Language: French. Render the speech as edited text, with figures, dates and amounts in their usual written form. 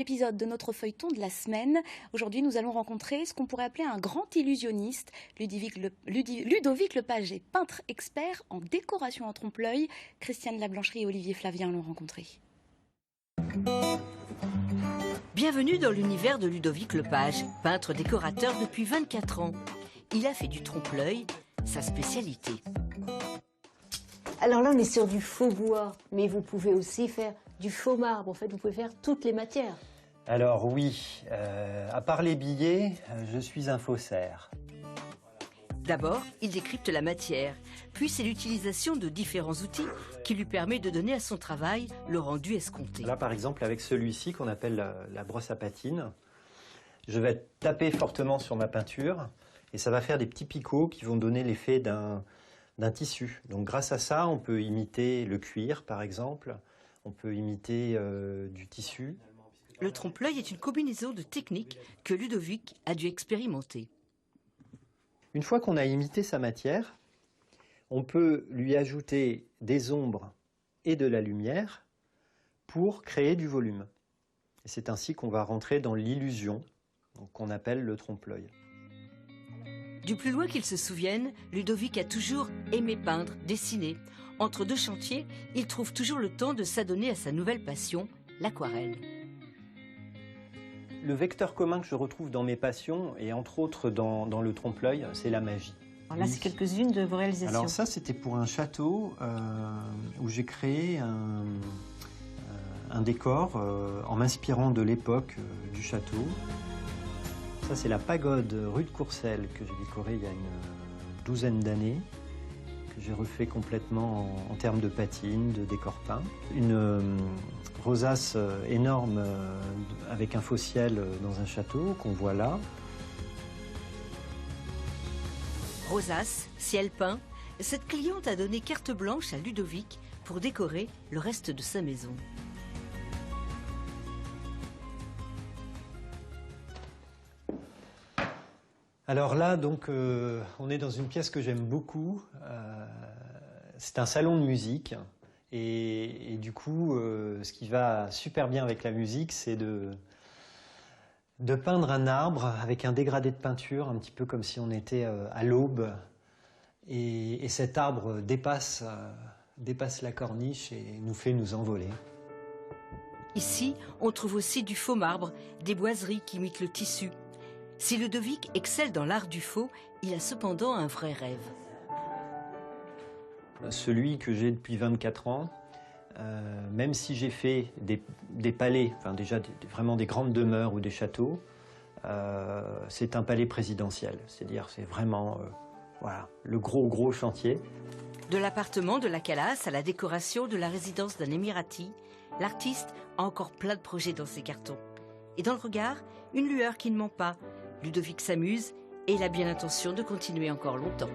Épisode de notre feuilleton de la semaine. Aujourd'hui, nous allons rencontrer ce qu'on pourrait appeler un grand illusionniste. Ludovic Lepage est peintre expert en décoration en trompe-l'œil. Christiane Lablancherie et Olivier Flavien l'ont rencontré. Bienvenue dans l'univers de Ludovic Lepage, peintre décorateur depuis 24 ans. Il a fait du trompe-l'œil sa spécialité. Alors là, on est sur du faux bois, mais vous pouvez aussi faire du faux marbre. En fait, vous pouvez faire toutes les matières. Alors oui, à part les billets, je suis un faussaire. D'abord, il décrypte la matière, puis c'est l'utilisation de différents outils qui lui permet de donner à son travail le rendu escompté. Là, par exemple, avec celui-ci qu'on appelle la brosse à patine, je vais taper fortement sur ma peinture et ça va faire des petits picots qui vont donner l'effet d'un tissu. Donc grâce à ça, on peut imiter le cuir, par exemple. On peut imiter du tissu. Le trompe-l'œil est une combinaison de techniques que Ludovic a dû expérimenter. Une fois qu'on a imité sa matière, on peut lui ajouter des ombres et de la lumière pour créer du volume. Et c'est ainsi qu'on va rentrer dans l'illusion qu'on appelle le trompe-l'œil. Du plus loin qu'il se souvienne, Ludovic a toujours aimé peindre, dessiner. Entre deux chantiers, il trouve toujours le temps de s'adonner à sa nouvelle passion, l'aquarelle. Le vecteur commun que je retrouve dans mes passions, et entre autres dans le trompe-l'œil, c'est la magie. Alors là, c'est quelques-unes de vos réalisations. Alors ça, c'était pour un château où j'ai créé un décor en m'inspirant de l'époque du château. Ça, c'est la pagode rue de Courcelles que j'ai décorée il y a une douzaine d'années, que j'ai refait complètement en termes de patine, de décor peint. Une rosace énorme avec un faux ciel dans un château qu'on voit là. Rosace, ciel peint, cette cliente a donné carte blanche à Ludovic pour décorer le reste de sa maison. Alors là, donc, on est dans une pièce que j'aime beaucoup. C'est un salon de musique. Et du coup, ce qui va super bien avec la musique, c'est de peindre un arbre avec un dégradé de peinture, un petit peu comme si on était à l'aube. Et cet arbre dépasse la corniche et nous fait nous envoler. Ici, on trouve aussi du faux marbre, des boiseries qui imitent le tissu. Si Ludovic excelle dans l'art du faux, il a cependant un vrai rêve. Celui que j'ai depuis 24 ans, même si j'ai fait des palais, enfin déjà vraiment des grandes demeures ou des châteaux, c'est un palais présidentiel. C'est-à-dire c'est vraiment voilà, le gros chantier. De l'appartement de la Calas à la décoration de la résidence d'un Émirati, l'artiste a encore plein de projets dans ses cartons. Et dans le regard, une lueur qui ne ment pas. Ludovic s'amuse et il a bien l'intention de continuer encore longtemps.